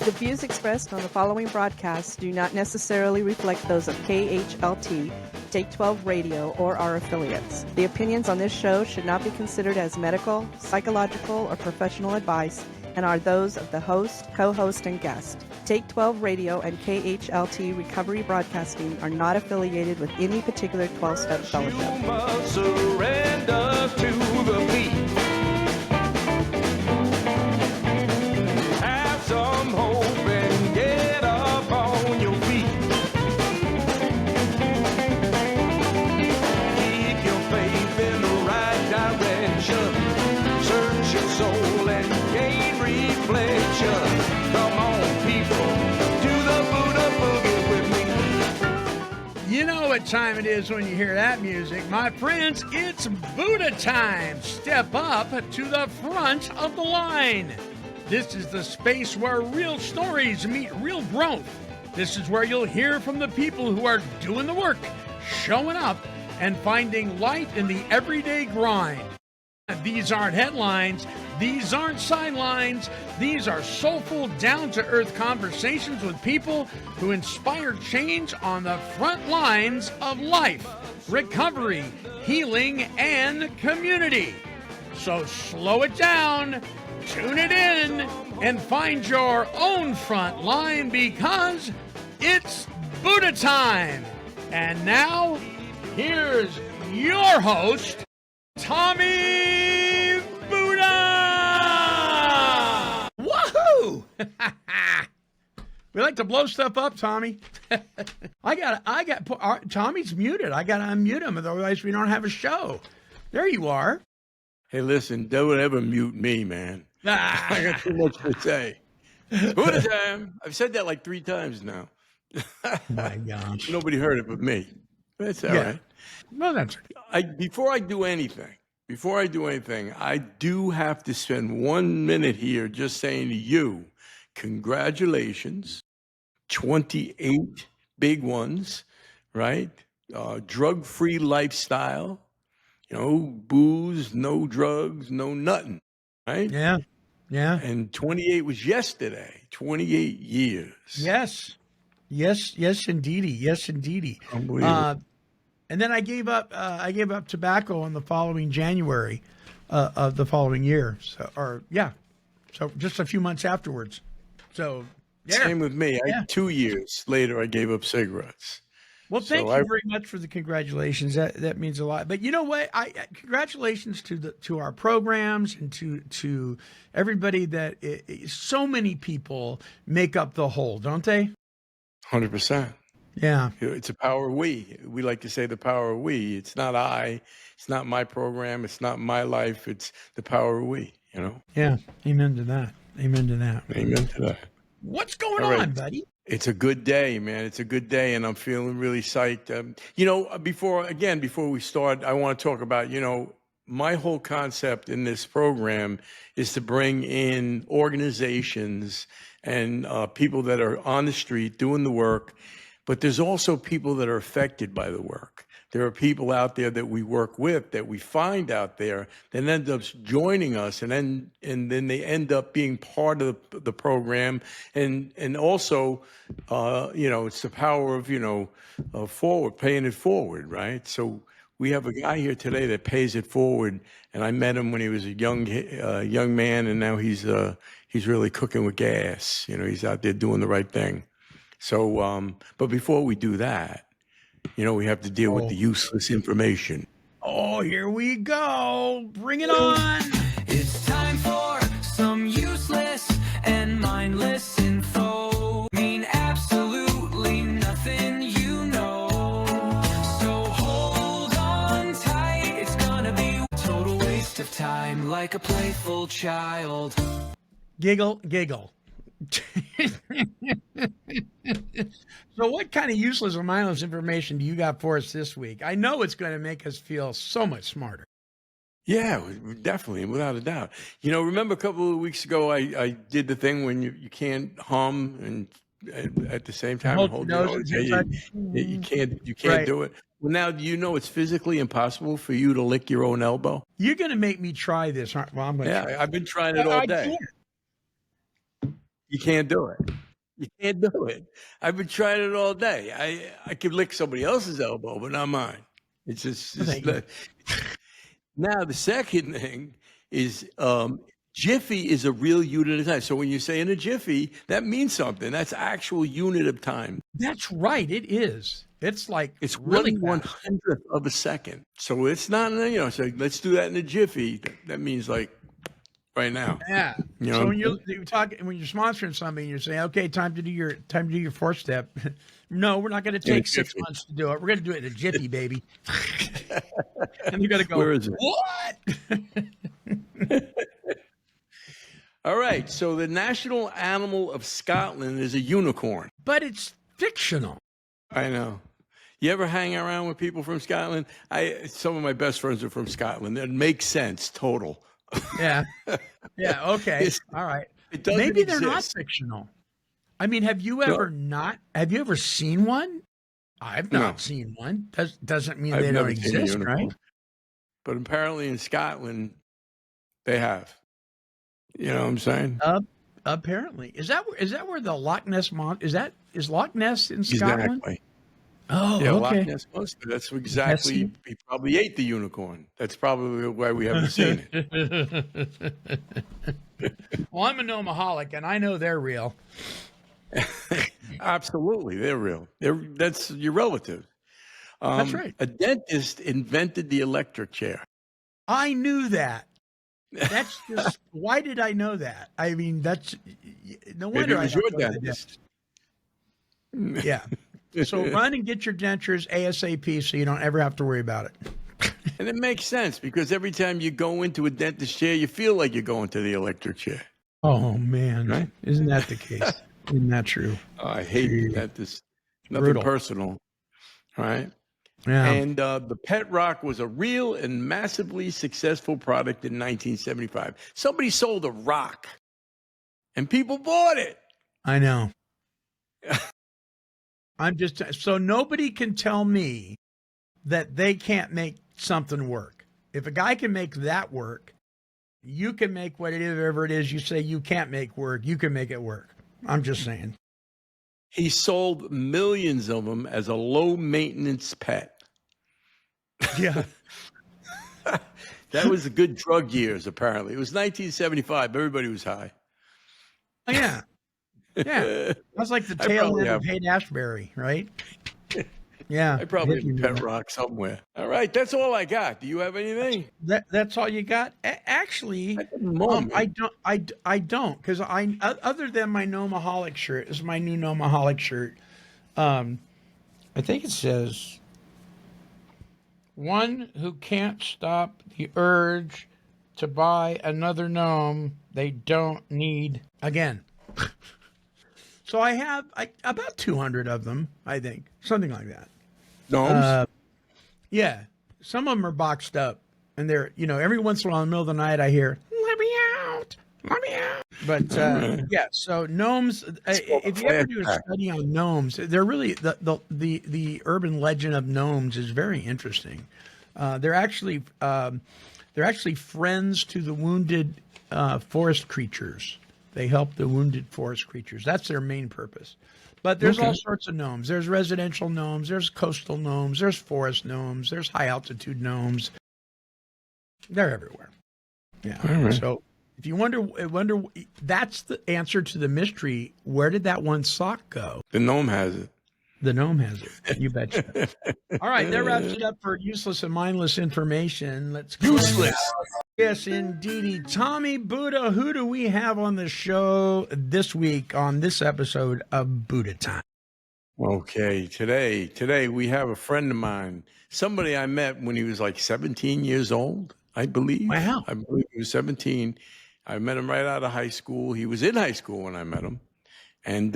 The views expressed on the following broadcasts do not necessarily reflect those of KHLT, Take 12 Radio, or our affiliates. The opinions on this show should not be considered as medical, psychological, or professional advice and are those of the host, co-host, and guest. Take 12 Radio and KHLT Recovery Broadcasting are not affiliated with any particular 12-step fellowship. You must surrender to the beat. Have some hope and get up on your feet. Keep your faith in the right direction. Search your soul and gain reflection. Come on, people, do the Buddha boogie with me. You know what time it is when you hear that music. My friends, it's Buddha time. Step up to the front of the line. This is the space where real stories meet real growth. This is where you'll hear from the people who are doing the work, showing up, and finding light in the everyday grind. These aren't headlines. These aren't sidelines. These are soulful, down-to-earth conversations with people who inspire change on the front lines of life, recovery, healing, and community. So slow it down, tune it in, and find your own front line because it's Buddha time. And now, here's your host, Tommy Buddha! Woohoo! We like to blow stuff up, Tommy. Tommy's muted. I got to unmute him, otherwise we don't have a show. There you are. Hey, listen, don't ever mute me, man. I got too much to say. Buddha time. I've said that like 3 times now. My gosh. Nobody heard it but me. That's all right. Well, that's Before I do anything, I do have to spend 1 minute here just saying to you, congratulations, 28 big ones, right? Drug-free lifestyle, booze, no drugs, no nothing, right? Yeah. And 28 was yesterday, 28 years. Yes, indeedy. Unbelievable. And then I gave up tobacco on the following January of the following year. So just a few months afterwards. So Same with me. 2 years later, I gave up cigarettes. Well, thank you very much for the congratulations. That means a lot. But you know what? Congratulations to our programs and to everybody that so many people make up the whole, don't they? 100%. Yeah. It's a power of we. We like to say the power of we. It's not I. It's not my program. It's not my life. It's the power of we, Yeah. Amen to that. Amen to that. What's going on, buddy? It's a good day, man. It's a good day, and I'm feeling really psyched. Before we start, I want to talk about, my whole concept in this program is to bring in organizations and people that are on the street doing the work, but there's also people that are affected by the work. There are people out there that we work with, that we find out there, that end up joining us, and then they end up being part of the program, and also, it's the power of paying it forward, right? So we have a guy here today that pays it forward, and I met him when he was a young man, and now he's really cooking with gas. He's out there doing the right thing. So, but before we do that, we have to deal with the useless information. Oh, here we go. Bring it on. It's time for some useless and mindless info. Mean absolutely nothing, So hold on tight. It's gonna be a total waste of time, like a playful child. Giggle. So what kind of useless or mindless information do you got for us this week? I know it's going to make us feel so much smarter. Yeah, definitely, without a doubt. Remember a couple of weeks ago, I did the thing when you can't hum and at the same time hold your nose. You can't do it. Well, now it's physically impossible for you to lick your own elbow. You're going to make me try this, aren't you? Well, I'm going to try. I've been trying it all day. You can't do it. You can't do it. I've been trying it all day. I could lick somebody else's elbow, but not mine. It's just, Well, thank you. Now the second thing is jiffy is a real unit of time. So when you say in a jiffy, that means something. That's actual unit of time. That's right. It is. It's like It's really one fast. 100th of a second. So it's not, so let's do that in a jiffy. That means like right now. Yeah. You know So what when I'm you're talking, when you're sponsoring something, you're saying, "Okay, time to do your fourth step." No, we're not going to take 6 jiffy. months to do it. We're going to do it in a jiffy, baby. And you got to go. Where is it? What? All right. So the national animal of Scotland is a unicorn. But it's fictional. I know. You ever hang around with people from Scotland? Some of my best friends are from Scotland. It makes sense, total. Yeah. Yeah. Okay. All right. It doesn't Maybe they're not exist. fictional. I mean, have you ever seen one? I've not No. seen one. Doesn't mean I've they don't never seen a exist, unicorn. right? But apparently in Scotland, they have. You know what I'm saying? Apparently. Is that where the Loch Ness is Loch Ness in Scotland? Exactly. Oh, Yeah, okay. Loch Ness Monster. That's exactly. He probably ate the unicorn. That's probably why we haven't seen it. Well, I'm a gnomaholic, and I know they're real. Absolutely, they're real. That's your relative. That's right. A dentist invented the electric chair. I knew that. That's just why did I know that? I mean, that's no Maybe wonder it was I your don't go to the dentist. dentist. Yeah. So run and get your dentures ASAP so you don't ever have to worry about it. And it makes sense because every time you go into a dentist chair, you feel like you're going to the electric chair. Oh man, Right? Isn't that the case? Isn't that true? Oh, I hate Gee. dentists. Nothing Brutal. personal. Right? Yeah. And the Pet Rock was a real and massively successful product in 1975. Somebody sold a rock and people bought it. I know. I'm just so nobody can tell me that they can't make something work. If a guy can make that work, you can make whatever it is you say you can't make work. You can make it work. I'm just saying. He sold millions of them as a low maintenance pet. Yeah. That was the good drug years, apparently. It was 1975. Everybody was high. Oh, yeah. Yeah. That's like the I tail probably end of have- Haight-Ashbury, right? Yeah. I probably have Hit a me pet with rock somewhere. All right, that's all I got. Do you have anything? that's all you got? Actually, At the moment. I don't because other than my Gnomaholic shirt, this is my new Gnomaholic shirt. I think it says one who can't stop the urge to buy another gnome they don't need again. So I have about 200 of them, I think, something like that. Gnomes? Yeah, some of them are boxed up, and they're every once in a while in the middle of the night I hear "Let me out, let me out." But yeah, so gnomes. If you ever do a study on gnomes, they're really the urban legend of gnomes is very interesting. They're actually friends to the wounded forest creatures. They help the wounded forest creatures. That's their main purpose. But there's all sorts of gnomes. There's residential gnomes. There's coastal gnomes. There's forest gnomes. There's high altitude gnomes. They're everywhere. Yeah. right. So if you wonder, that's the answer to the mystery. Where did that one sock go? The gnome has it. The gnome has it. You betcha. All right, that wraps it up for useless and mindless information. Let's go. Useless. Yes, indeedy. Tommy Buddha, who do we have on the show this week on this episode of Buddha Time? Okay, today we have a friend of mine, somebody I met when he was like 17 years old, I believe. Wow. I believe he was 17. I met him right out of high school. He was in high school when I met him. And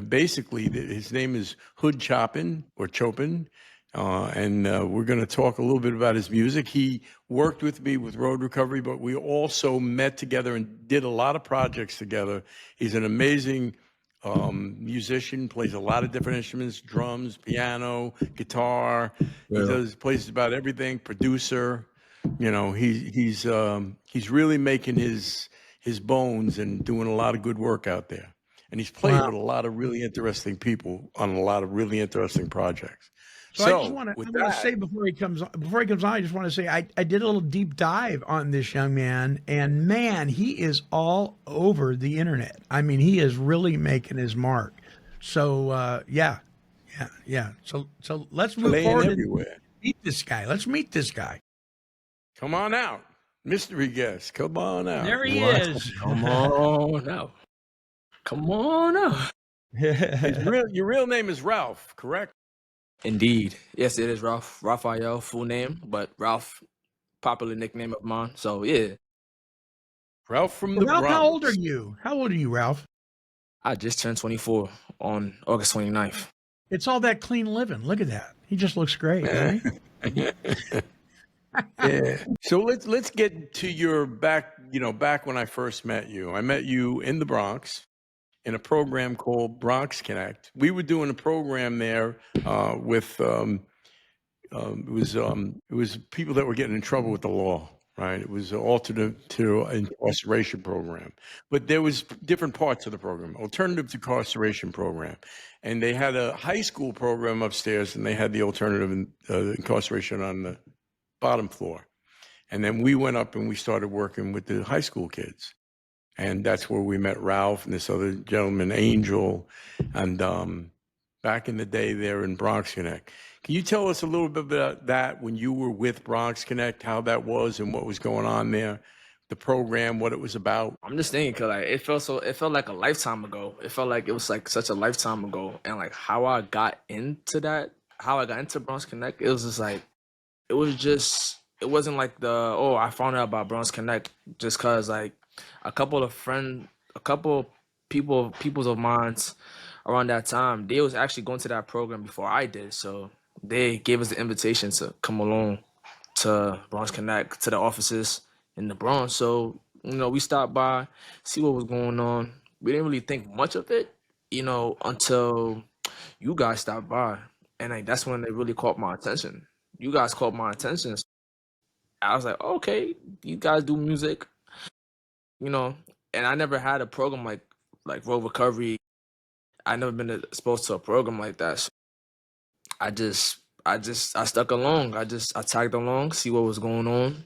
basically, his name is Hood Chopin or Chopin. And we're going to talk a little bit about his music. He worked with me with Road Recovery, but we also met together and did a lot of projects together. He's an amazing musician, plays a lot of different instruments, drums, piano, guitar. Yeah. He plays about everything, producer. He's really making his bones and doing a lot of good work out there. and he's played Wow. with a lot of really interesting people on a lot of really interesting projects. So I just want So with to say that, before he comes on, I just want to say I did a little deep dive on this young man, and man, he is all over the internet. I mean, he is really making his mark. So yeah. So let's move playing forward and everywhere. meet this guy. Let's meet this guy. Come on out, mystery guest. Come on out. There he What? is. Come on out. Come on out. Your real name is Ralph, correct? Indeed. Yes, it is Ralph. Raphael, full name, but Ralph, popular nickname of mine. So yeah, Ralph from the Ralph, how old are Bronx. you? How old are you, Ralph? I just turned 24 on August 29th. It's all that clean living. Look at that. He just looks great, doesn't he? Yeah. So let's get to your back. Back when I first met you. I met you in the Bronx in a program called Bronx Connect. We were doing a program there with it was people that were getting in trouble with the law, right? It was an alternate to incarceration program, but there was different parts of the program. Alternative to incarceration program, and they had a high school program upstairs, and they had the alternative incarceration on the bottom floor. And then we went up and we started working with the high school kids. And that's where we met Ralph and this other gentleman, Angel, and back in the day there in Bronx Connect. Can you tell us a little bit about that when you were with Bronx Connect, how that was and what was going on there, the program, what it was about? I'm just thinking, cause like it felt like a lifetime ago. It felt like it was like such a lifetime ago, and like how I got into that, how I got into Bronx Connect, it was just like it wasn't like I found out about Bronx Connect just cause like a couple peoples of mine's around that time, they was actually going to that program before I did. So they gave us the invitation to come along to Bronx Connect to the offices in the Bronx. So, we stopped by, see what was going on. We didn't really think much of it, until you guys stopped by. And like that's when it really caught my attention. You guys caught my attention. I was like, okay, you guys do music, and I never had a program like Road Recovery. I never been exposed to a program like that. So I stuck along. I tagged along, see what was going on.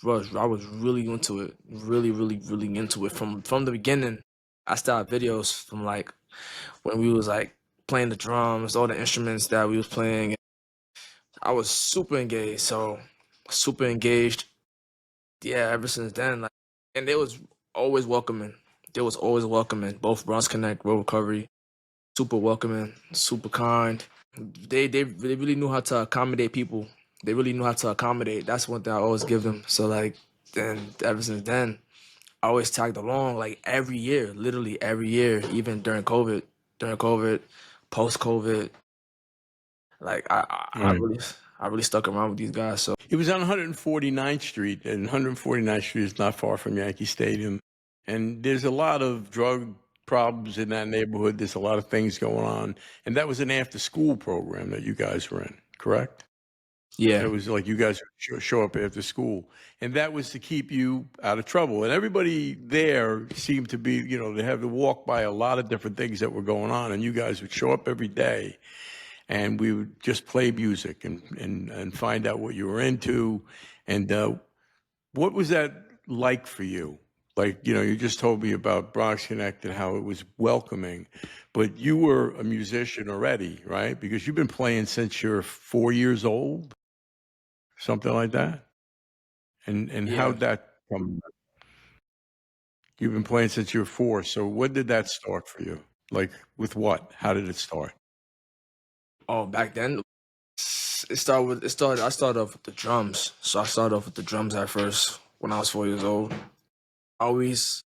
I was really into it, really, really, really into it from the beginning. I started videos from like when we was like playing the drums, all the instruments that we was playing. I was super engaged, super engaged. Yeah, ever since then, like, and they was always welcoming. They was always welcoming. Both Bronx Connect, Road Recovery, super welcoming, super kind. They really knew how to accommodate people. They really knew how to accommodate. That's one thing I always give them. So like, then ever since then, I always tagged along like every year, literally every year, even during COVID, post COVID. Like Right. I really stuck around with these guys. So It was on 149th Street, and 149th Street is not far from Yankee Stadium. And there's a lot of drug problems in that neighborhood. There's a lot of things going on. And that was an after-school program that you guys were in, correct? yeah, It was like you guys would show up after school. And that was to keep you out of trouble. And everybody there seemed to be, they had to walk by a lot of different things that were going on. And you guys would show up every day. And we would just play music and find out what you were into. And what was that like for you? Like, you just told me about Bronx Connect and how it was welcoming, but you were a musician already, right? Because you've been playing since you're 4 years old, something like that. And yeah. how'd that come? You've been playing since you were 4. So when did that start for you? Like with what? How did it start? Oh, back then I started off with the drums. So I started off with the drums at first when I was 4 years old. Always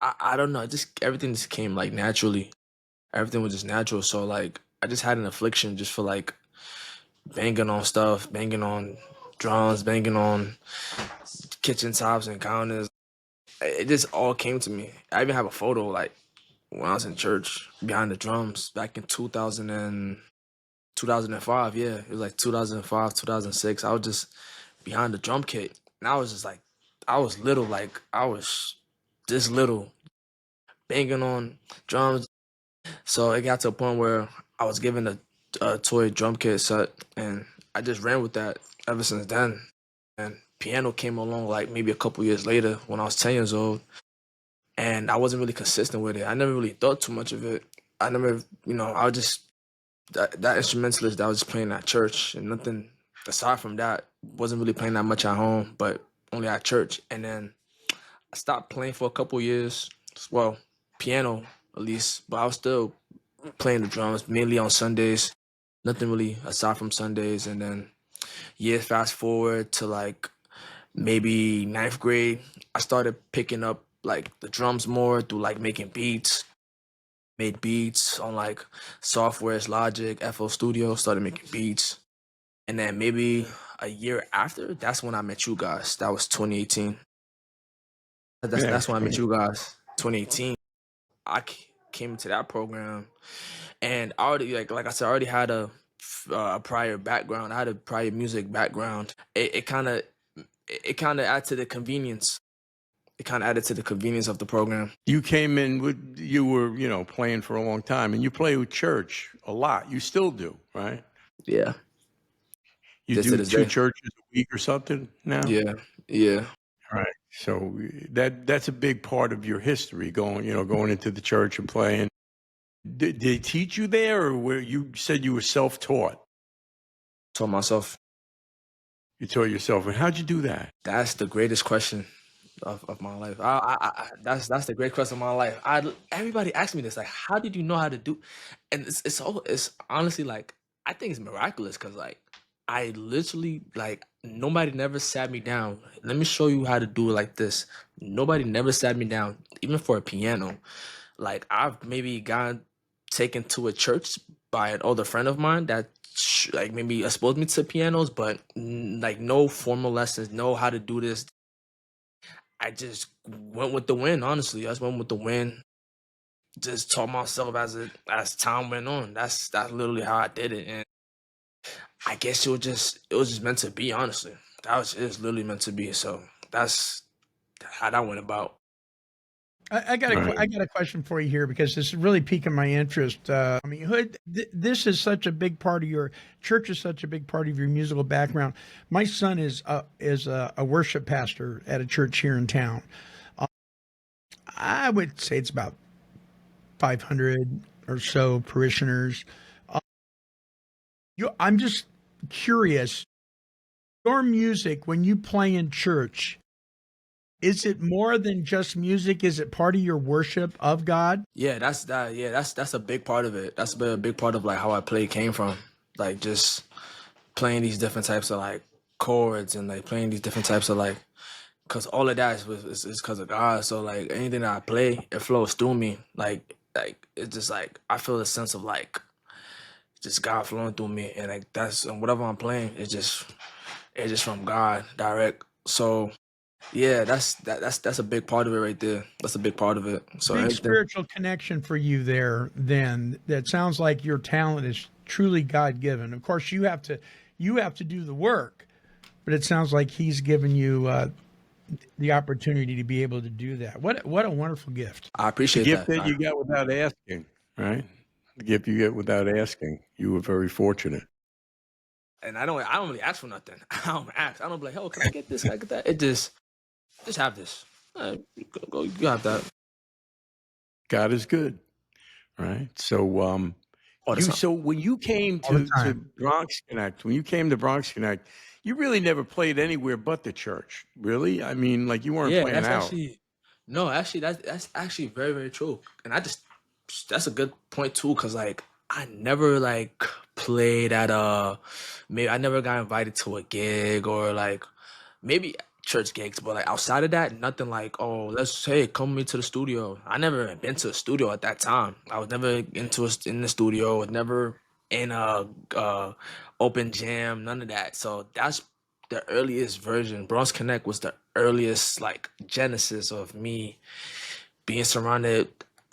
I don't know, just everything just came like naturally. Everything was just natural. So like I just had an affliction just for like banging on stuff, banging on drums, banging on kitchen tops and counters. It just all came to me. I even have a photo like when I was in church behind the drums back in 2005. Yeah, it was like 2005, 2006. I was just behind the drum kit, and I was just like, I was little, like I was this little, banging on drums. So it got to a point where I was given a toy drum kit set, and I just ran with that ever since then. And piano came along like maybe a couple years later when I was 10 years old, and I wasn't really consistent with it. I never really thought too much of it. I never, I was just that instrumentalist that I was just playing at church, and nothing aside from that. Wasn't really playing that much at home, but only at church. And then I stopped playing for a couple years. Well, piano at least, but I was still playing the drums mainly on Sundays. Nothing really aside from Sundays. And then years fast forward to like maybe ninth grade, I started picking up like the drums more through like making beats. Made beats on like softwares, Logic, FL Studio. Started making beats, and then maybe a year after, that's when I met you guys. That was 2018. That's when I met you guys. 2018. Came into that program, and I already like I said, I already had a prior background. I had a prior music background. It kind of added to the convenience. It kind of added to the convenience of the program. You came in with, you were, playing for a long time, and you play with church a lot. You still do, right? Yeah. You Just do to this 2 day. churches a week or something now? Yeah. Yeah. Right. So that's a big part of your history, going into the church and playing. Did they teach you there, or you said you were self-taught? Told myself. You taught yourself. And how'd you do that? That's the greatest question of my life. That's the great question of my life. Everybody asks me this, like, how did you know how to do? And it's honestly like, I think it's miraculous because like I literally like nobody never sat me down. Let me show you how to do it like this. Nobody never sat me down, even for a piano. Like I've maybe gotten taken to a church by an older friend of mine that like maybe exposed me to pianos, but like no formal lessons, know how to do this. I just went with the wind. Honestly, I just went with the wind. Just taught myself as time went on. That's literally how I did it, and I guess it was just meant to be. Honestly, it's literally meant to be. So that's how that went about. I got Right. I got a question for you here because this is really piquing my interest. I mean, Hood, this is such a big part of your church is such a big part of your musical background. My son is a worship pastor at a church here in town. I would say it's about 500 or so parishioners. I'm just curious. Your music, when you play in church, is it more than just music? Is it part of your worship of God? Yeah, that's that. Yeah, that's a big part of it. That's a big part of like how I play came from. Like just playing these different types of like chords and like playing these different types of like, cause all of that is cause of God. So like anything that I play, it flows through me. Like it's just like I feel a sense of like just God flowing through me, and like and whatever I'm playing, it's just from God direct. So yeah, that's a big part of it right there. That's a big part of it. So Big anything, spiritual connection for you there then. That sounds like your talent is truly God-given. Of course, you have to do the work, but it sounds like he's given you the opportunity to be able to do that. What a wonderful gift. I The appreciate gift that. that you got without asking, right? The gift you get without asking. You were very fortunate. And I don't really ask for nothing. I don't ask. I don't be like, oh, can I get this? Can I get that? It just have this. Go, you have that God is good, right? So, all the time. so when you came All the to time. Bronx Connect, you really never played anywhere but the church, really? I mean, like you weren't Yeah, playing that's out. actually no, actually that's actually very very true. And that's a good point too, cause like I never like played at maybe I never got invited to a gig or like maybe church gigs, but like outside of that, nothing like, oh, let's hey come meet to the studio. I never had been to a studio at that time. I was never in the studio, was never in a open jam, none of that. So that's the earliest version. Bronx Connect was the earliest like genesis of me being surrounded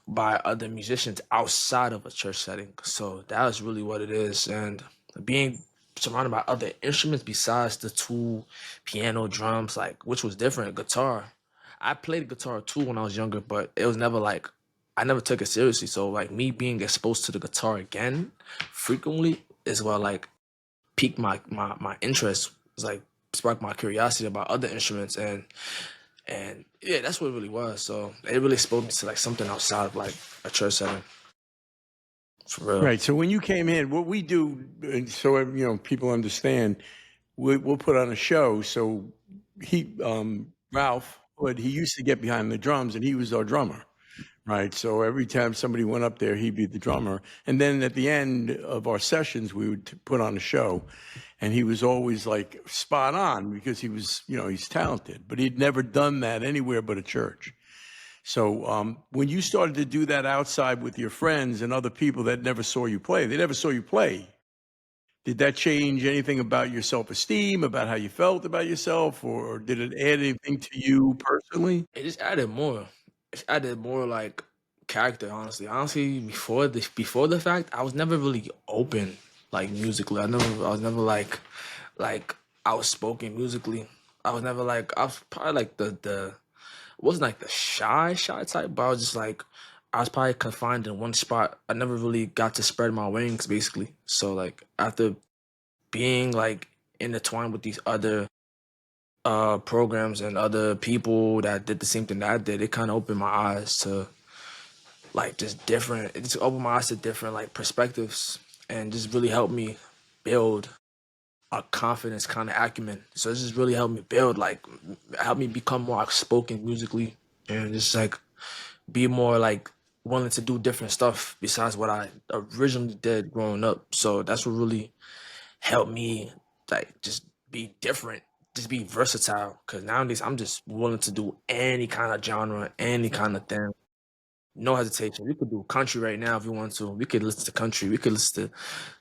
by other musicians outside of a church setting. So that was really what it is. And being surrounded by other instruments besides the two piano, drums, like which was different, guitar. I played guitar too when I was younger, but it was never like I never took it seriously. So like me being exposed to the guitar again frequently is what like piqued my interest. It's like sparked my curiosity about other instruments and yeah, that's what it really was. So it really exposed me to like something outside of like a church setting. For real. Right. So when you came in, what we do, so people understand, we'll put on a show. So Ralph Hood, he used to get behind the drums, and he was our drummer. Right. So every time somebody went up there, he'd be the drummer. And then at the end of our sessions, we would put on a show. And he was always like spot on because he was, he's talented, but he'd never done that anywhere but a church. So when you started to do that outside with your friends and other people that never saw you play, they never saw you play. Did that change anything about your self-esteem, about how you felt about yourself, or did it add anything to you personally? It just added more. It added more like character, honestly. Honestly, before the fact, I was never really open like musically. I was never like outspoken musically. I was never like I was probably like the wasn't like the shy type, but I was just like I was probably confined in one spot. I never really got to spread my wings basically. So like after being like intertwined with these other programs and other people that did the same thing that I did, it kind of opened my eyes to like just different. It just opened my eyes to different like perspectives and just really helped me build a confidence kind of acumen. So it just really helped me build like help me become more outspoken musically and just like be more like willing to do different stuff besides what I originally did growing up. So that's what really helped me like just be different, just be versatile. Cause nowadays I'm just willing to do any kind of genre, any kind of thing. No hesitation. We could do country right now if we want to. We could listen to country. We could listen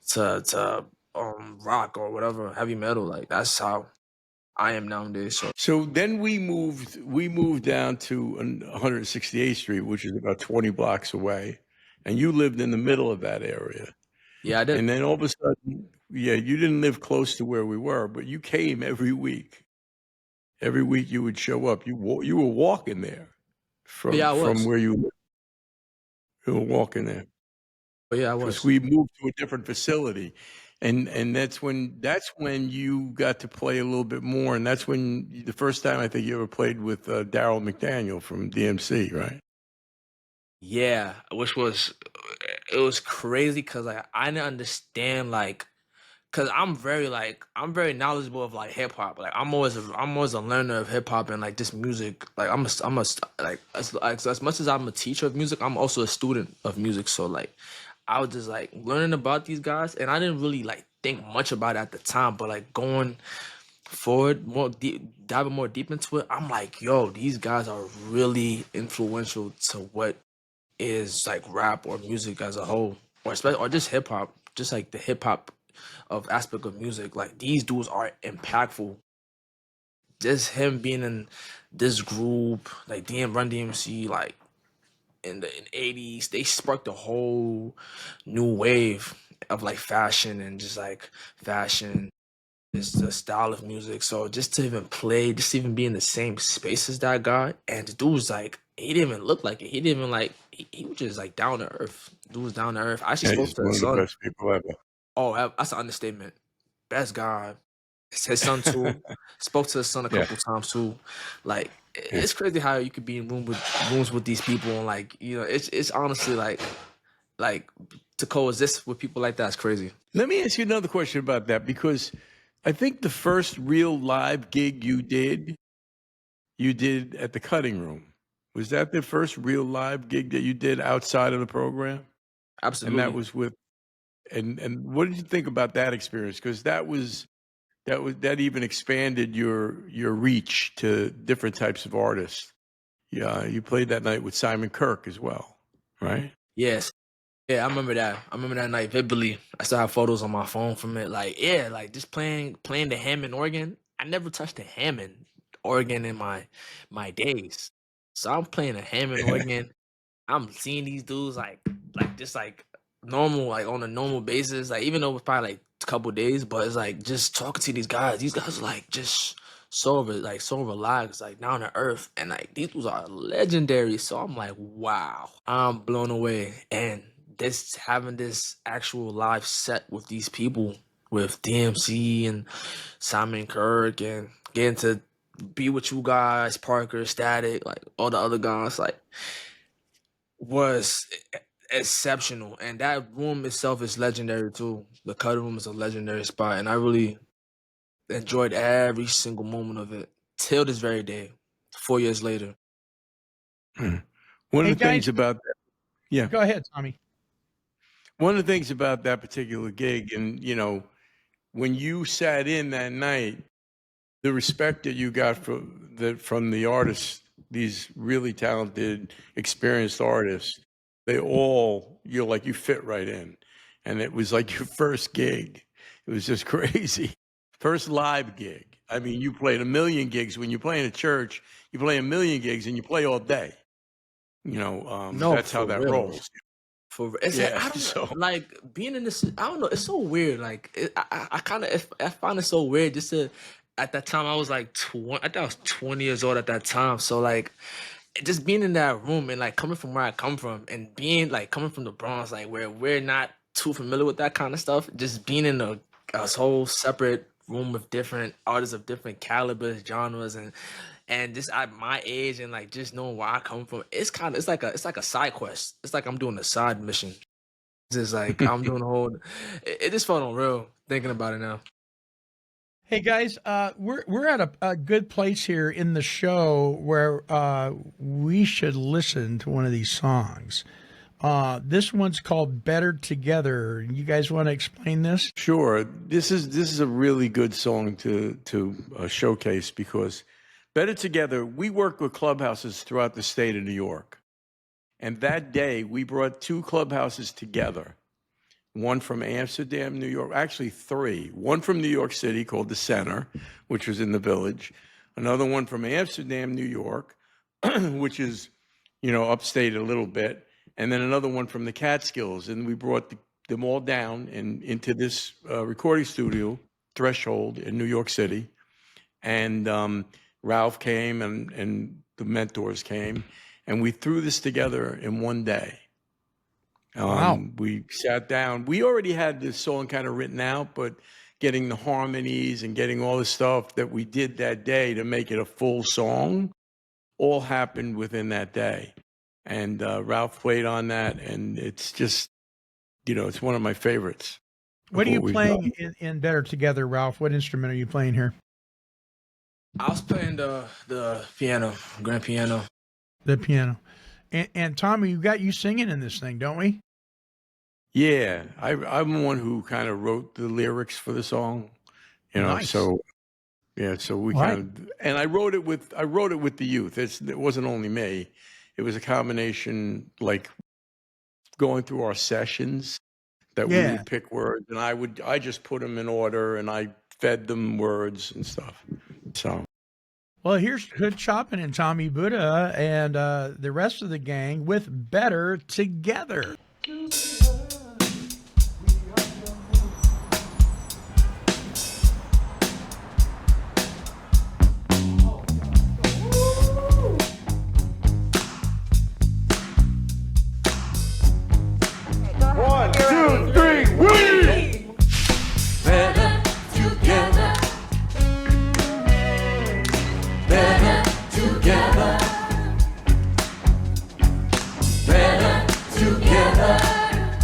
to rock or whatever, heavy metal. Like that's how I am nowadays. So So then we moved down to 168th Street, which is about 20 blocks away, and you lived in the middle of that area. yeah, I did. And then all of a sudden, yeah, you didn't live close to where we were, but you came every week. Every week you would show up. You were walking there Yeah, I from was. where you lived. You were walking there But yeah, I because was. we moved to a different facility, and that's when you got to play a little bit more, and that's when the first time I think you ever played with Daryl McDaniel from DMC, right? Yeah, which was it was crazy because like I didn't understand like because I'm very knowledgeable of like hip hop. Like I'm always a learner of hip hop and like just music. Like I'm a like as much as I'm a teacher of music, I'm also a student of music. So like I was just like learning about these guys, and I didn't really like think much about it at the time. But like going forward, diving more deep into it, I'm like, yo, these guys are really influential to what is like rap or music as a whole, or especially or just hip hop, just like the hip hop of aspect of music. Like these dudes are impactful. Just him being in this group, like Run DMC, like in '80s, they sparked a whole new wave of like fashion and just like fashion, just the style of music. So just to even play, just to even be in the same space as that guy, and the dude was like, he didn't even look like it. He didn't even like. He was just like down to earth. Dude was down to earth. I actually Yeah, spoke he's to one his of the son. best people ever. Oh, that's an understatement. Best guy. His son too. Spoke to his son a Yeah, couple times too. Like yeah. it's crazy how you could be in rooms with these people and like it's honestly like to coexist with people like that is crazy. Let me ask you another question about that because I think the first real live gig you did at the Cutting Room. Was that the first real live gig that you did outside of the program? And that Absolutely. was with and what did you think about that experience? Because that even expanded your reach to different types of artists. Yeah, you played that night with Simon Kirke as well, right? Yes. Yeah, I remember that. I remember that night vividly. I still have photos on my phone from it. Like, yeah, like just playing the Hammond organ. I never touched a Hammond organ in my days. So I'm playing a Hammond organ. I'm seeing these dudes like just like normal, like on a normal basis. Like even though it was probably like a couple days, but it's like just talking to these guys. These guys are like just so relaxed, like down to earth, and like these dudes are legendary. So I'm like, wow, I'm blown away. And this having this actual live set with these people, with DMC and Simon Kirk, and getting to be with you guys, Parker, Static, like all the other guys, like was exceptional. And that room itself is legendary too. The Cutter Room is a legendary spot, and I really enjoyed every single moment of it till this very day, 4 years later. One of Hey, the things guys, about that, yeah, go ahead, Tommy. one of the things about that particular gig, and when you sat in that night, the respect that you got from the artists, these really talented, experienced artists, you fit right in, and it was like your first gig. It was just crazy. First live gig. I mean, you played a million gigs. When you play in a church, you play a million gigs and you play all day. No, That's how for that real. rolls. It's like, Yeah. I don't So know, like being in this. I don't know. It's so weird. Like I kind of I find it so weird. Just to At that time I was like 20. I think I was 20 years old at that time. So like just being in that room and like coming from where I come from and being like coming from the Bronx, like where we're not too familiar with that kind of stuff. Just being in a whole separate room with different artists of different calibers, genres, and just at my age and like just knowing where I come from, it's like a side quest. It's like I'm doing a side mission. It's just like I'm doing a whole. It just felt unreal thinking about it now. Hey guys, we're at a good place here in the show where we should listen to one of these songs. This one's called "Better Together." You guys want to explain this? sure, this is a really good song to showcase because Better Together. We work with clubhouses throughout the state of New York, and that day we brought 2 clubhouses together. One from Amsterdam, New York, actually 3. One from New York City called the Center, which was in the Village. Another one from Amsterdam, New York, which is, upstate a little bit. And then another one from the Catskills. And we brought them all down and into this recording studio, Threshold, in New York City. And Ralph came and the mentors came. And we threw this together in one day. Wow. We sat down. We already had this song kind of written out, but getting the harmonies and getting all the stuff that we did that day to make it a full song all happened within that day. And Ralph played on that, and it's just, it's one of my favorites. What are you we've playing in "Better Together," Ralph? What instrument are you playing here? I was playing the piano, grand piano. The piano. And Tommy, you got you singing in this thing, don't we? Yeah, I'm the one who kind of wrote the lyrics for the song, Nice. So yeah, so we Right. kind of, and I wrote it with the youth. It wasn't only me. It was a combination, like going through our sessions that we Yeah. would pick words, and I just put them in order, and I fed them words and stuff. So Well, here's Hood Chopin and Tommy Buddha and the rest of the gang with "Better Together." One, two, three, we! Better together. Better together. Better together.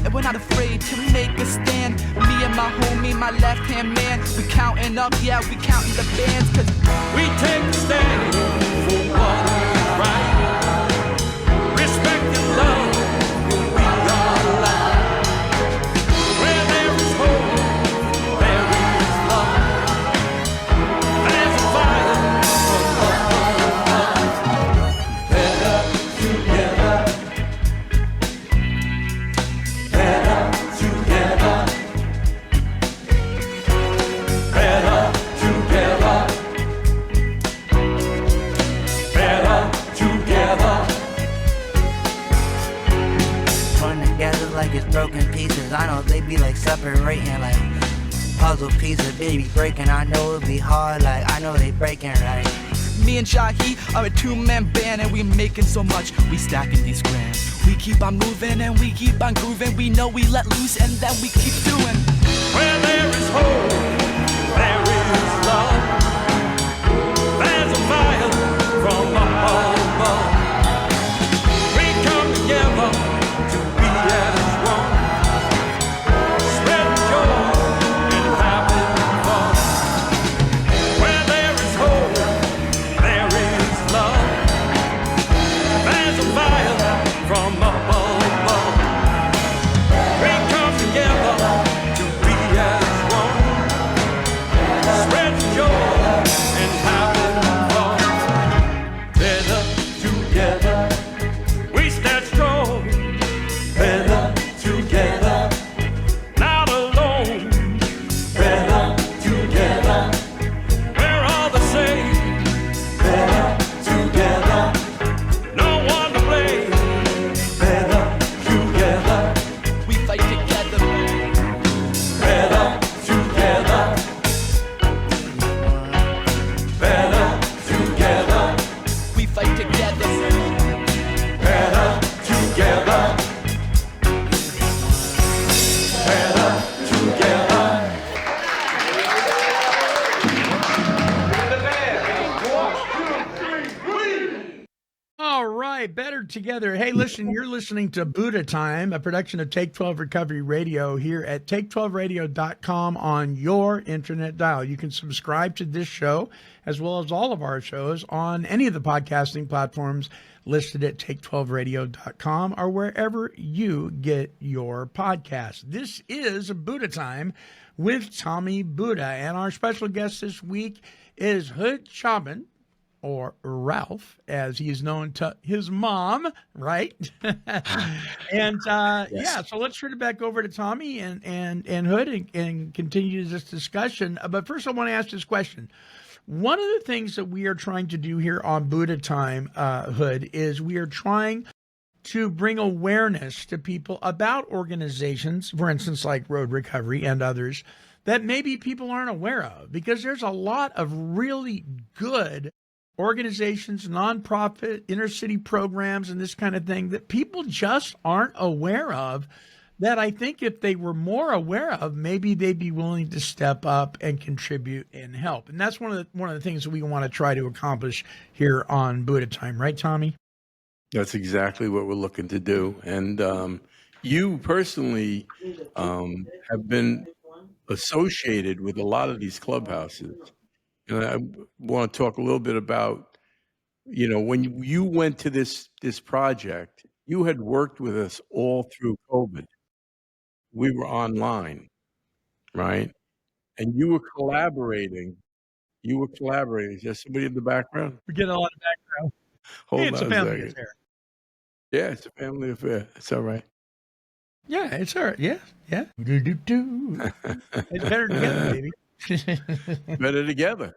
and we're not afraid to make a stand. Me and my homie, my left-hand man, we counting up, yeah, we counting the bands, cause we take a stand for what is right. Respect and love will be our life. Where there is hope, there is love. There's a fire from above. Better together. Better together. Better together. Better together. Putting together like it's broken pieces. I know they be like separating like puzzle pieces. Baby breaking, I know it'll be hard. Like I know they breaking right. me and Jahi are a two-man band and we making so much, we stacking these grams. We keep on moving and we keep on grooving. We know we let loose and then we keep doing. Where there is hope, there is love. There's a fire from above. We come together to be as one. Spread joy and having fun. Where there is hope, there is love. There's a fire from above. We come together to be as one. Spread joy and having fun. Better together, we stand strong. Better together, not alone. Better together, we're all the same. Better together, no one to blame. Better together, We fight together. better together. Better together, We fight together. better together. Better together. All right, better together. Hey, listen, you're listening to Buddha Time, a production of Take 12 Recovery Radio here at take12radio.com on your internet dial. You can subscribe to this show as well as all of our shows on any of the podcasting platforms listed at take12radio.com or wherever you get your podcasts. This is Buddha Time with Tommy Buddha, and our special guest this week is Hood CHOPIN, or Ralph, as he is known to his mom, right? And yeah, so let's turn it back over to Tommy and Hood and continue this discussion. But first, I want to ask this question. One of the things that we are trying to do here on Buddha Time, Hood, is we are trying to bring awareness to people about organizations, for instance, like Road Recovery and others, that maybe people aren't aware of, because there's a lot of really good organizations, nonprofit, inner city programs, and this kind of thing that people just aren't aware of, that I think if they were more aware of, maybe they'd be willing to step up and contribute and help. And that's one of the things that we want to try to accomplish here on Buddha Time, right, Tommy? That's exactly what we're looking to do. And you personally have been associated with a lot of these clubhouses. And I want to talk a little bit about, when you went to this project, you had worked with us all through COVID. We were online, right? And you were collaborating. Is there somebody in the background? We get a lot of background. Hold Hey, it's on a family second. affair. Yeah, it's a family affair. It's all right. Yeah, it's all right. Yeah, yeah. Do-do-do. It's better together, baby. Better together.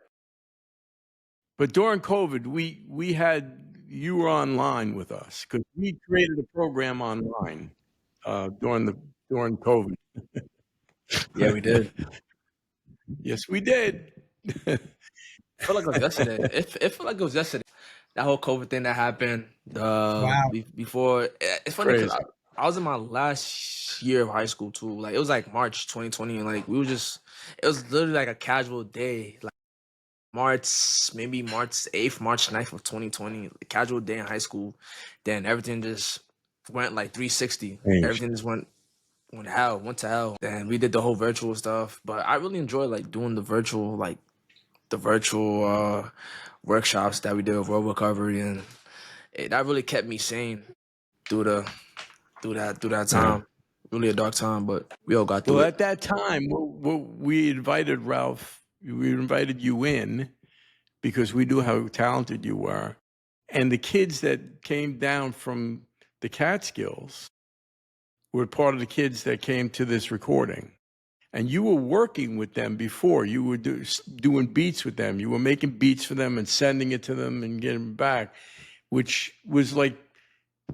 But during COVID, you were online with us because we created a program online during COVID. Yeah, we did. Yes, we did. I feel like it was yesterday. It felt like it was yesterday. That whole COVID thing that happened. Wow. Before, it's funny because Crazy. I was in my last year of high school too. Like it was like March 2020, and like it was literally like a casual day, like March 8th, March 9th of 2020, a casual day in high school. Then everything just went like 360. Changed. Everything just went went to hell, and we did the whole virtual stuff. But I really enjoy like doing the virtual workshops that we did with World Recovery, and that really kept me sane through the through that Right. time. Really a dark time, but we all got Well, through it. at that time, we invited Ralph, we invited you in because we knew how talented you were. And the kids that came down from the Catskills were part of the kids that came to this recording. And you were working with them before. You were doing beats with them. You were making beats for them and sending it to them and getting them back, which was like,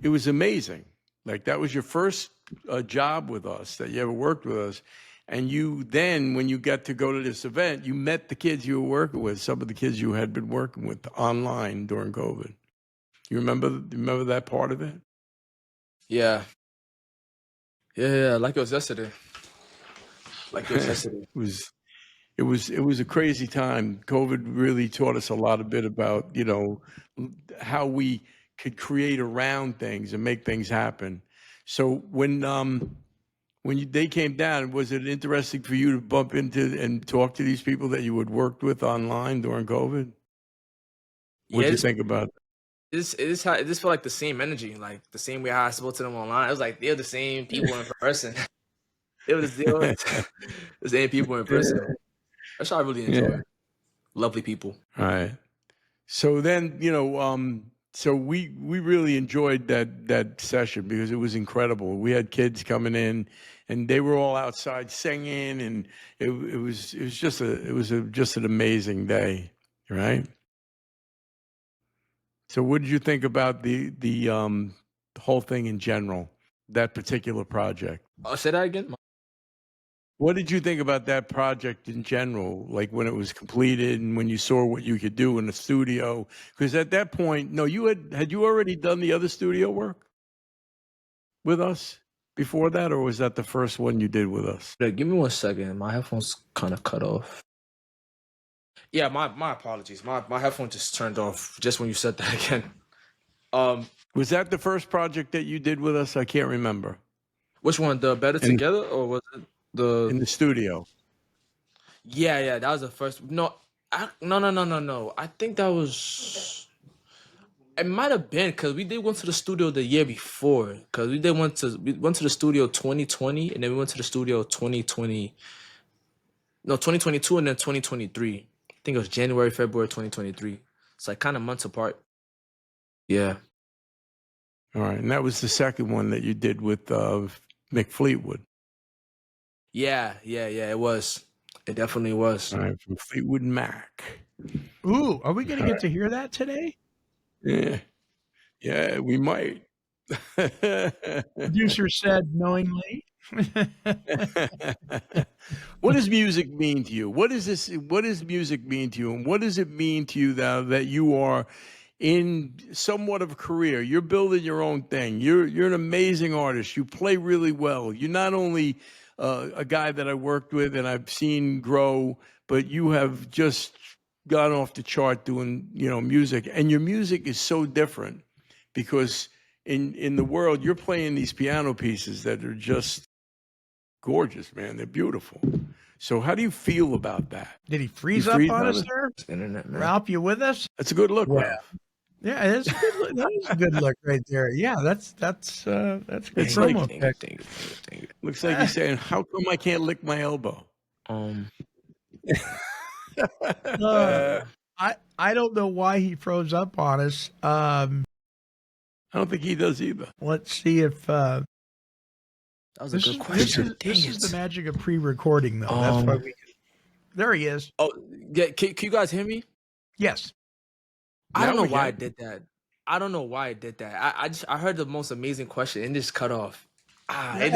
it was amazing. Like that was your first job with us that you ever worked with us. And you then, when you got to go to this event, you met the kids you were working with, some of the kids you had been working with online during COVID. You remember that part of it? Yeah. Yeah, like it was yesterday. Like it was yesterday. It was a crazy time. COVID really taught us a lot of bit about, you know, how we could create around things and make things happen. So when they came down, was it interesting for you to bump into and talk to these people that you had worked with online during COVID? What Yeah, did you think about it? this felt like the same energy, like the same way how I spoke to them online. It was like they're the same people in person. It was the same people in person. That's what I really Yeah. enjoyed. Lovely people. All right. So then, you know, so we really enjoyed that session because it was incredible. We had kids coming in, and they were all outside singing, and it was just just an amazing day, right? So, what did you think about the whole thing in general, that particular project? Say that again. What did you think about that project in general, like when it was completed and when you saw what you could do in the studio? Because at that point, no, had you already done the other studio work with us before that, or was that the first one you did with us? Yeah, give me 1 second. My headphones kind of cut off. Yeah, my apologies. My headphone just turned off just when you said that again. Was that the first project that you did with us? I can't remember. Which one? The Better In, Together, or was it the? in the studio. Yeah, that was the first. No, no. I think that was. It might have been because we did went to the studio the year before. Because we went to the studio 2020, and then we went to the studio 2020. No, 2022, and then 2023. I think it was January, February 2023. It's like kind of months apart. Yeah. All right, and that was the second one that you did with Mick Fleetwood. Yeah. It was. It definitely was. All right, from Fleetwood Mac. Ooh, are we going to get to hear that today? Yeah, we might. Producer said knowingly. What does music mean to you? What does music mean to you? And what does it mean to you now that you are in somewhat of a career? You're building your own thing. You're an amazing artist. You play really well. You're not only a guy that I worked with and I've seen grow, but you have just gone off the chart doing, you know, music. And your music is so different because in the world, you're playing these piano pieces that are just gorgeous, man. They're beautiful. So how do you feel about that? Did he freeze up on us there? Internet, man. Ralph, you with us? That's a good look, Yeah. Ralph. Yeah, it's a good look. That is a good look right there. Yeah, that's good It's like- promo pic. Thank you. Looks like he's saying, how come I can't lick my elbow? I don't know why he froze up on us. I don't think he does either. Let's see if That was a good question. This is the magic of pre-recording, though. That's why we. There he is. Oh, yeah. Can you guys hear me? Yes. I don't Now know we why I can. did that. I don't know why I did that. I heard the most amazing question and it just cut off. It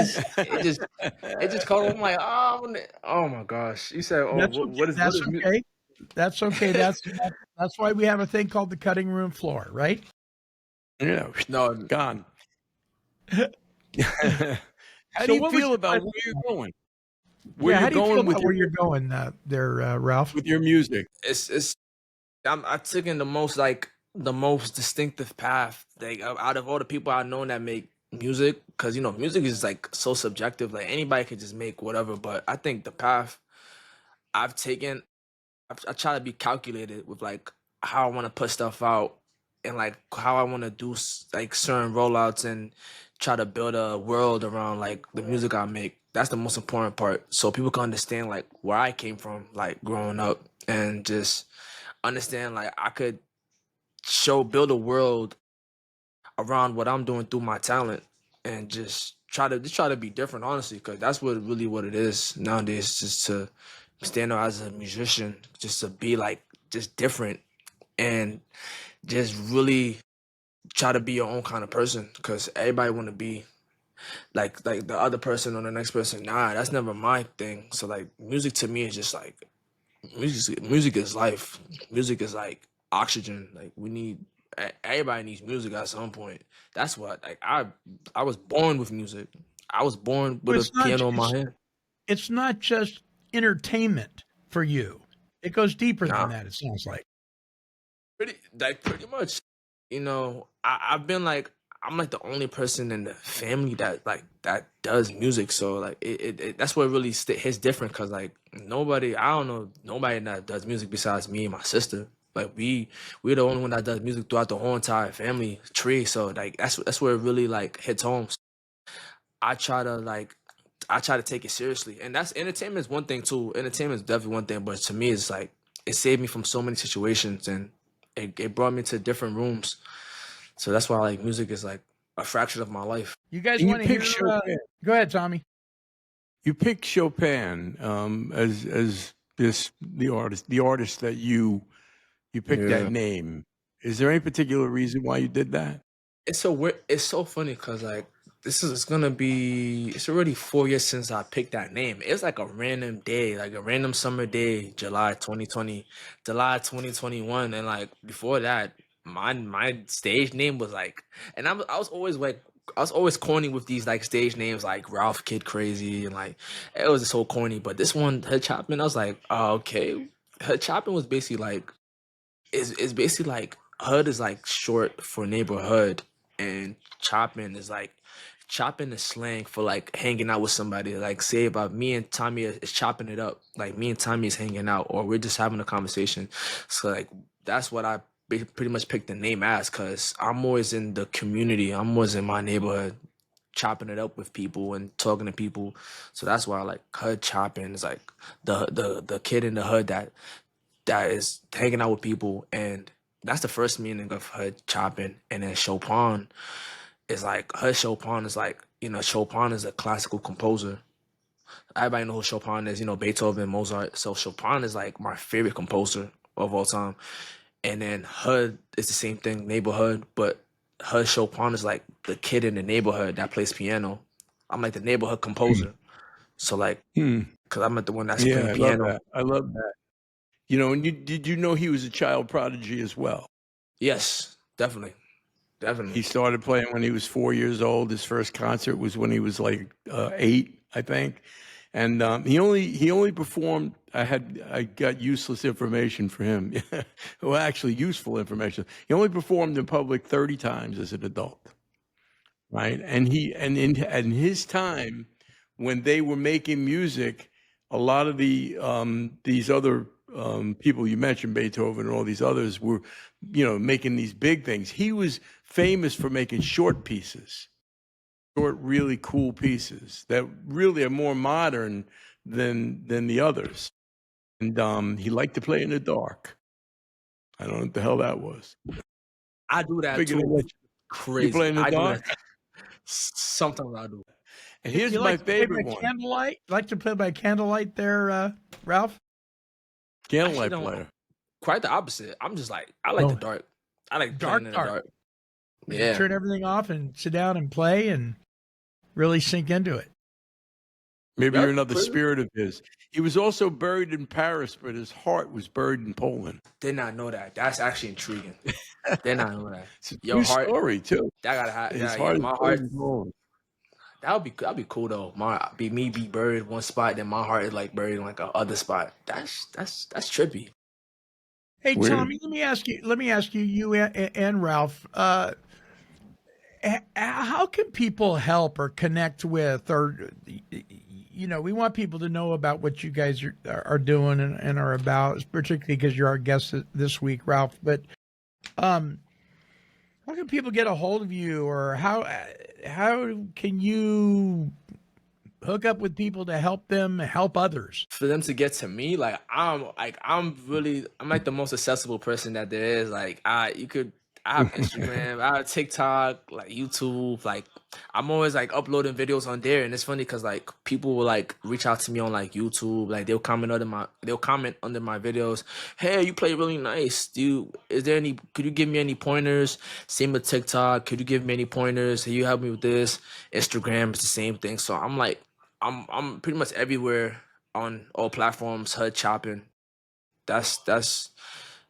just cut off. I'm like, oh my gosh. You said, That's okay. what is That's what is okay. That's okay. That's why we have a thing called the cutting room floor, right? Yeah, No, gone. How So do you what was feel your about question? where you're going? How do you feel with about where you're going there, Ralph? with your music? it's I took in the most distinctive path. Like out of all the people I know that make music, because you know music is like so subjective. Like anybody could just make whatever. But I think the path I've taken, I try to be calculated with like how I want to put stuff out and like how I want to do like certain rollouts and try to build a world around like the music I make. That's the most important part. So people can understand like where I came from, like growing up, and just understand like I could build a world around what I'm doing through my talent and just try to be different, honestly, because that's what it is nowadays, just to stand out as a musician, just to be like just different and just really try to be your own kind of person, because everybody want to be like the other person or the next person. Nah, that's never my thing. So like music to me is just like music is life. Music is like oxygen. Like we need everybody needs music at some point. That's what like I was born with music. I was born So with a piano in my hand. it's not just entertainment for you. It goes deeper than Nah, that, it sounds like. pretty much. You know, I've been like I'm like the only person in the family that does music. So like that's what really hits different, because like I don't know nobody that does music besides me and my sister. Like we're the only one that does music throughout the whole entire family tree. So like that's where it really like hits home. I try to like I try to take it seriously, and that's entertainment is one thing too. Entertainment is definitely one thing, but to me, it's like it saved me from so many situations, and it brought me to different rooms. So that's why like music is like a fraction of my life. You guys And you want to hear? pick Chopin. Go ahead, Tommy. You picked Chopin as the artist that you picked that Yeah. name. Is there any particular reason why you did that? It's so weird. It's so funny because like it's already 4 years since I picked that name. It's like a random day, like a random summer day, July 2020, July 2021, and like before that, my stage name was like, and I was always like. I was always corny with these like stage names like Ralph Kid Crazy, and like it was just so corny. But this one, Her Chopin, I was like, oh, okay. Her Chopin was basically like is basically like HUD is like short for neighborhood, and chopping is slang for like hanging out with somebody. Like say about me and Tommy is chopping it up, like me and Tommy is hanging out, or we're just having a conversation. So like that's what I pretty much picked the name as, because I'm always in the community. I'm always in my neighborhood chopping it up with people and talking to people. So that's why like HUD chopping is like the kid in the hood that is hanging out with people, and that's the first meaning of her chopping. And then Chopin is like her Chopin is like, you know, Chopin is a classical composer. Everybody know who Chopin is, you know, Beethoven, Mozart. So Chopin is like my favorite composer of all time. And then HUD is the same thing, neighborhood, but her Chopin is like the kid in the neighborhood that plays piano. I'm like the neighborhood composer. So like, Hmm. cause I'm like the one that's Yeah, playing I love piano. that. I love that. You know, and did you know he was a child prodigy as well? Yes, definitely, He definitely. started playing when he was 4 years old. His first concert was when he was like 8, I think, and he only performed. I got useless information for him. Well, actually, useful information. He only performed in public 30 times as an adult, right? And in his time, when they were making music, a lot of these other people you mentioned, Beethoven and all these others, were, making these big things. He was famous for making short pieces, short, really cool pieces that really are more modern than the others. And he liked to play in the dark. I don't know what the hell that was. I do that Figured I'd too. let you play Crazy. in the I do that. dark. Sometimes I do. And You here's my like to play favorite by one: candlelight? Like to play by candlelight there, Ralph? Actually, candlelight don't. player. Quite the opposite. I'm just like I like the Oh, dark. I like playing dark, in the dark. dark. Would you Yeah. turn everything off and sit down and play and really sink into it? Maybe you're Yep. another spirit of his. He was also buried in Paris, but his heart was buried in Poland. Did not know that. That's actually intriguing. Did not know that. It's a Your true heart. story too. That gotta happen. His Yeah, yeah. heart is My buried heart. in Poland. That'd be cool though. Be buried one spot, then my heart is like buried in like a other spot. That's trippy. Hey, Weird. Tommy, let me ask you, you and Ralph, How can people help or connect with, or we want people to know about what you guys are doing and are about, particularly because you're our guest this week, Ralph. But how can people get a hold of you, or how can you hook up with people to help them help others? For them to get to me, I'm like the most accessible person that there is. I have Instagram, I have TikTok, like YouTube, like I'm always like uploading videos on there, and it's funny because like people will like reach out to me on like YouTube, like they'll comment under my videos, hey, you play really nice. Could you give me any pointers? Same with TikTok, could you give me any pointers? Can you help me with this? Instagram is the same thing. So I'm like, I'm pretty much everywhere on all platforms. HUD CHOPIN. That's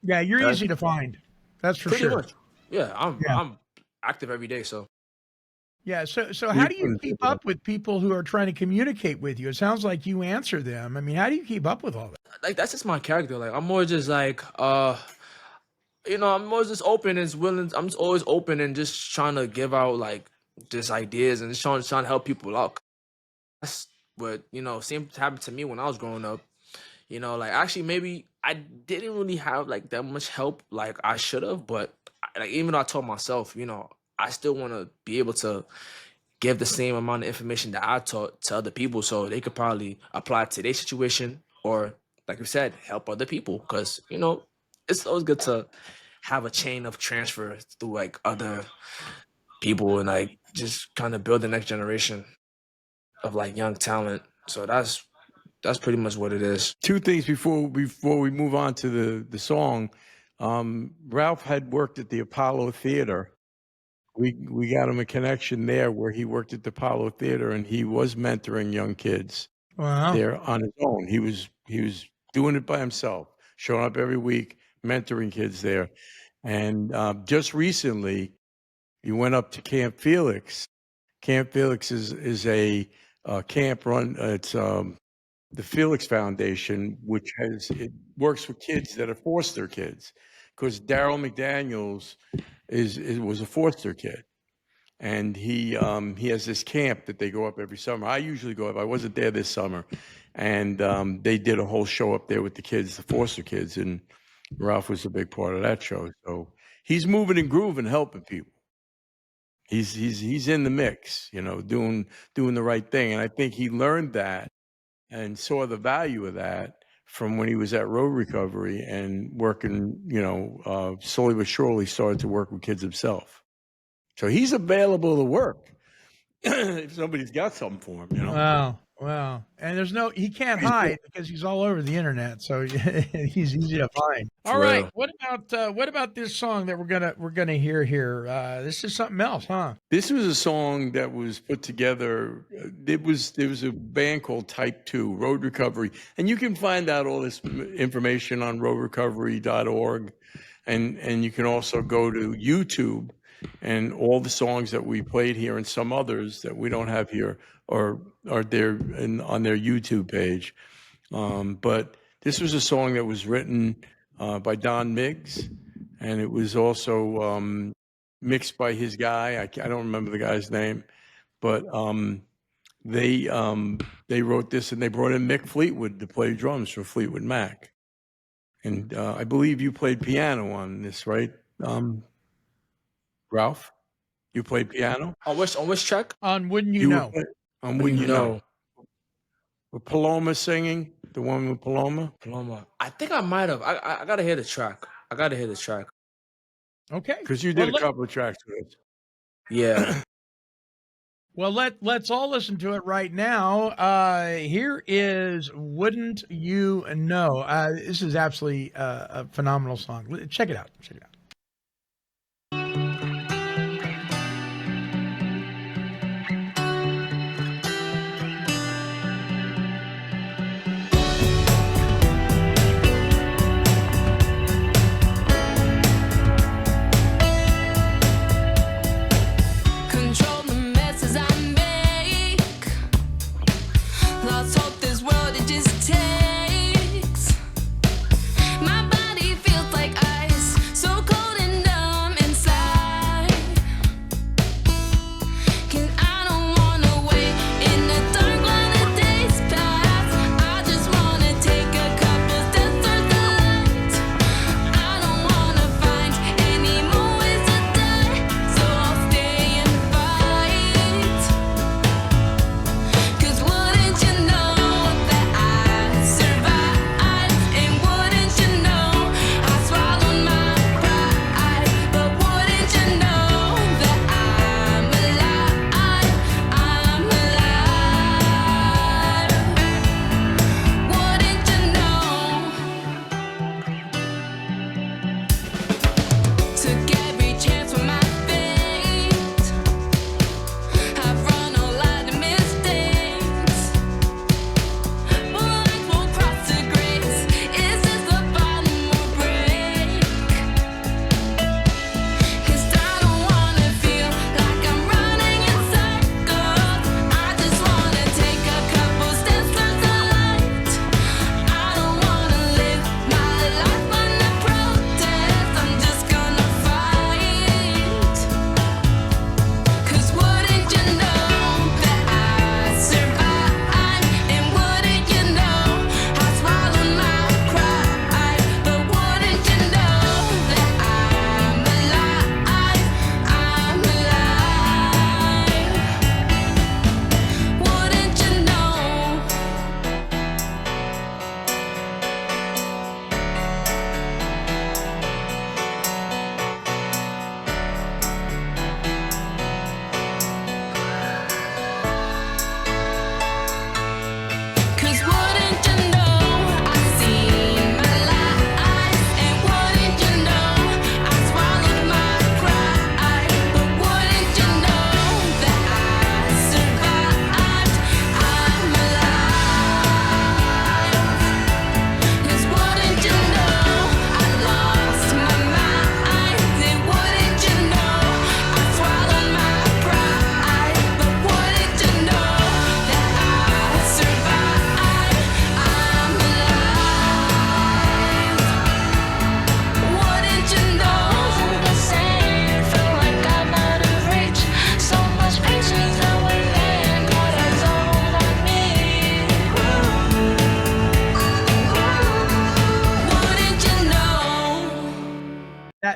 Yeah, you're that's easy to find. That's for pretty sure. much. Yeah, Yeah. I'm active every day. So Yeah. So how do you keep up with people who are trying to communicate with you? It sounds like you answer them. I mean, how do you keep up with all that? like that's just my character. Like I'm more just like I'm more just open and willing. I'm just always open and just trying to give out like just ideas and just trying to help people out. That's what same happened to me when I was growing up. Like actually maybe I didn't really have like that much help like I should have, but like even though I told myself, I still want to be able to give the same amount of information that I taught to other people so they could probably apply it to their situation or like you said, help other people because it's always good to have a chain of transfer through like other people and like just kind of build the next generation of like young talent. So that's pretty much what it is. Two things before we move on to the song. Ralph had worked at the Apollo Theater. We got him a connection there where he worked at the Apollo Theater and he was mentoring young kids Wow. there on his own. He was doing it by himself, showing up every week, mentoring kids there. And just recently, he went up to Camp Felix. Camp Felix is a camp run. It's the Felix Foundation, which it works with kids that are foster kids, because Daryl McDaniels was a foster kid, and he has this camp that they go up every summer. I usually go up. I wasn't there this summer, and they did a whole show up there with the kids, the foster kids, and Ralph was a big part of that show. So he's moving and grooving, helping people. He's in the mix, doing the right thing, and I think he learned that and saw the value of that from when he was at Road Recovery and working, slowly but surely started to work with kids himself. So he's available to work if somebody's got something for him, Wow. And he can't hide because he's all over the internet, so he's easy to find. All right. What about this song that we're gonna hear here? This is something else, huh? This was a song that was put together. There was a band called Type 2, Road Recovery, and you can find out all this information on roadrecovery.org, and you can also go to YouTube, and all the songs that we played here and some others that we don't have here are there on their YouTube page. But this was a song that was written by Don Miggs, and it was also mixed by his guy. I don't remember the guy's name, but they wrote this and they brought in Mick Fleetwood to play drums for Fleetwood Mac. And I believe you played piano on this, right, Ralph? You played piano? On which track? On Wouldn't You Know? On Wouldn't You Know? With Paloma singing, the one with Paloma? Paloma. I think I might have. I gotta hear the track. Okay. Because you did a couple of tracks with us. Yeah. Well, let's all listen to it right now. Here is Wouldn't You Know. This is absolutely a phenomenal song. Check it out. Control the messes I make. Lost hope this world it just takes. My body feels like ice, so cold and numb inside.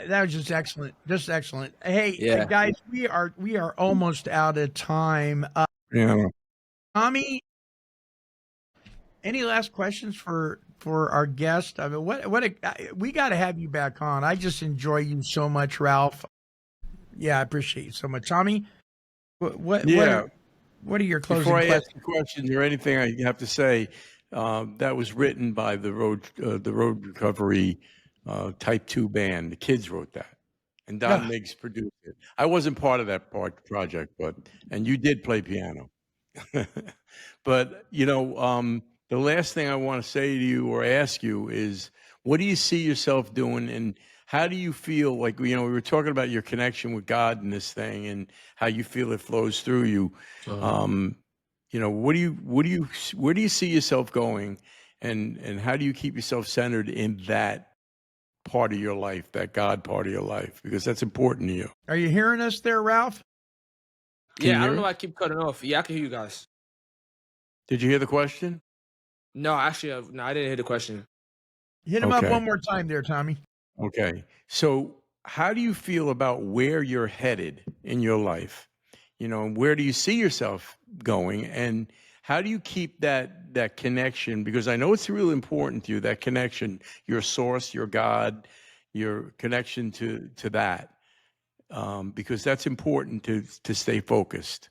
That was just excellent. Just excellent. Hey, Yeah. guys, we are almost out of time. Yeah. Tommy, any last questions for our guest? I mean, we got to have you back on. I just enjoy you so much, Ralph. Yeah, I appreciate you so much, Tommy. What Yeah. what are your closing Before I ask questions? the questions or anything, I have to say that was written by the Road Recovery Type 2 band. The kids wrote that, and Don Yeah. Miggs produced it. I wasn't part of that project, and you did play piano. But the last thing I want to say to you or ask you is, what do you see yourself doing, and how do you feel? Like we were talking about your connection with God in this thing, and how you feel it flows through you. What do you where do you see yourself going, and how do you keep yourself centered in that part of your life, that God part of your life, because that's important to you. Are you hearing us there, Ralph? Can you Yeah, I hear don't know us? why I keep cutting off. Yeah, I can hear you guys. Did you hear the question? No, actually, no, I didn't hear the question. Hit him up Okay. one more time there, Tommy. Okay. So, how do you feel about where you're headed in your life? Where do you see yourself going, and how do you keep that connection? Because I know it's really important to you, that connection, your source, your God, your connection to that, because that's important to stay focused.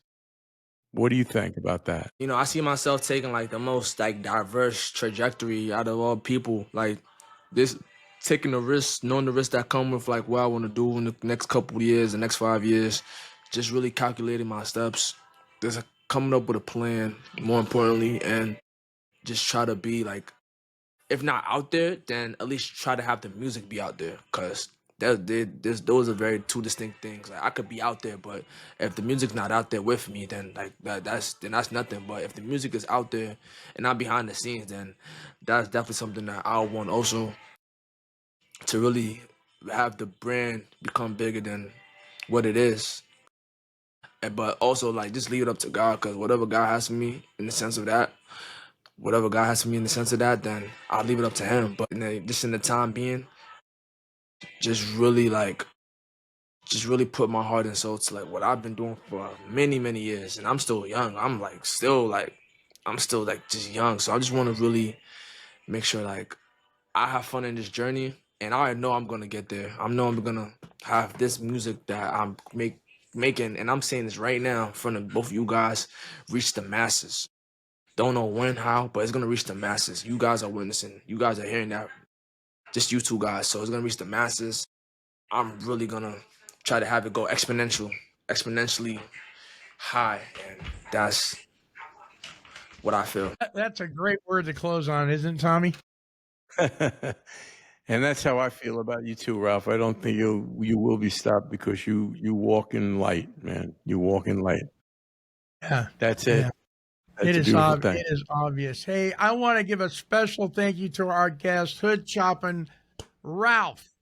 What do you think about that? I see myself taking like the most like diverse trajectory out of all people. Like this, taking the risk, knowing the risks that come with like what I want to do in the next couple of years, the next 5 years, just really calculating my steps, just coming up with a plan, more importantly, and just try to be like, if not out there, then at least try to have the music be out there, cause those are very two distinct things. Like I could be out there, but if the music's not out there with me, then like that's nothing. But if the music is out there and I'm behind the scenes, then that's definitely something that I want also to really have the brand become bigger than what it is. But also like just leave it up to God, cause whatever God has for me in the sense of that, then I'll leave it up to Him. But just in the time being, just really like, just really put my heart and soul to like what I've been doing for many, many years. And I'm still young. I'm still like just young. So I just want to really make sure like I have fun in this journey. And I know I'm gonna get there. I know I'm gonna have this music that I'm making, and I'm saying this right now in front of both of you guys, reach the masses. Don't know when, how, but it's gonna reach the masses. You guys are witnessing. You guys are hearing that. Just you two guys. So it's gonna reach the masses. I'm really gonna try to have it go exponentially high, and that's what I feel. That's a great word to close on, isn't it, Tommy? And that's how I feel about you too, Ralph. I don't think you will be stopped, because you walk in light, man. You walk in light. Yeah. That's it. Yeah. That's a beautiful thing. It is obvious. Hey, I want to give a special thank you to our guest, Hood Choppin' Ralph,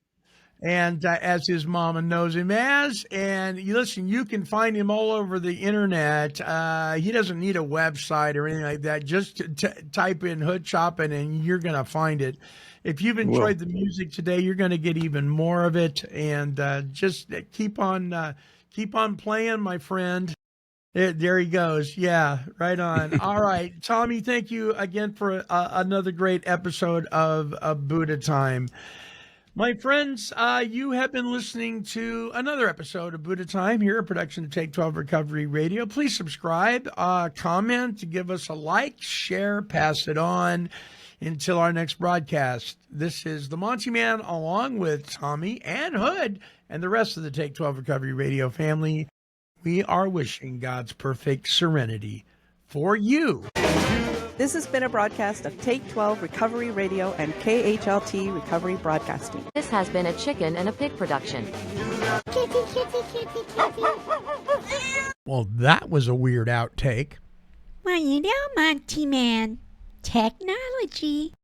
and as his mama knows him as. And listen, you can find him all over the internet. He doesn't need a website or anything like that. Just type in Hood Choppin' and you're going to find it. If you've enjoyed the music today, you're going to get even more of it. And just keep on playing, my friend. There he goes. Yeah, right on. All right, Tommy, thank you again for another great episode of Buddha Time. My friends, you have been listening to another episode of Buddha Time here, a production of Take 12 Recovery Radio. Please subscribe, comment, give us a like, share, pass it on until our next broadcast. This is the Monty Man along with Tommy and Hood and the rest of the Take 12 Recovery Radio family. We are wishing God's perfect serenity for you. This has been a broadcast of Take 12 Recovery Radio and KHLT Recovery Broadcasting. This has been a Chicken and a Pig production. Kitty, kitty, kitty, kitty. Well, that was a weird outtake. Well, Monty Man. Technology.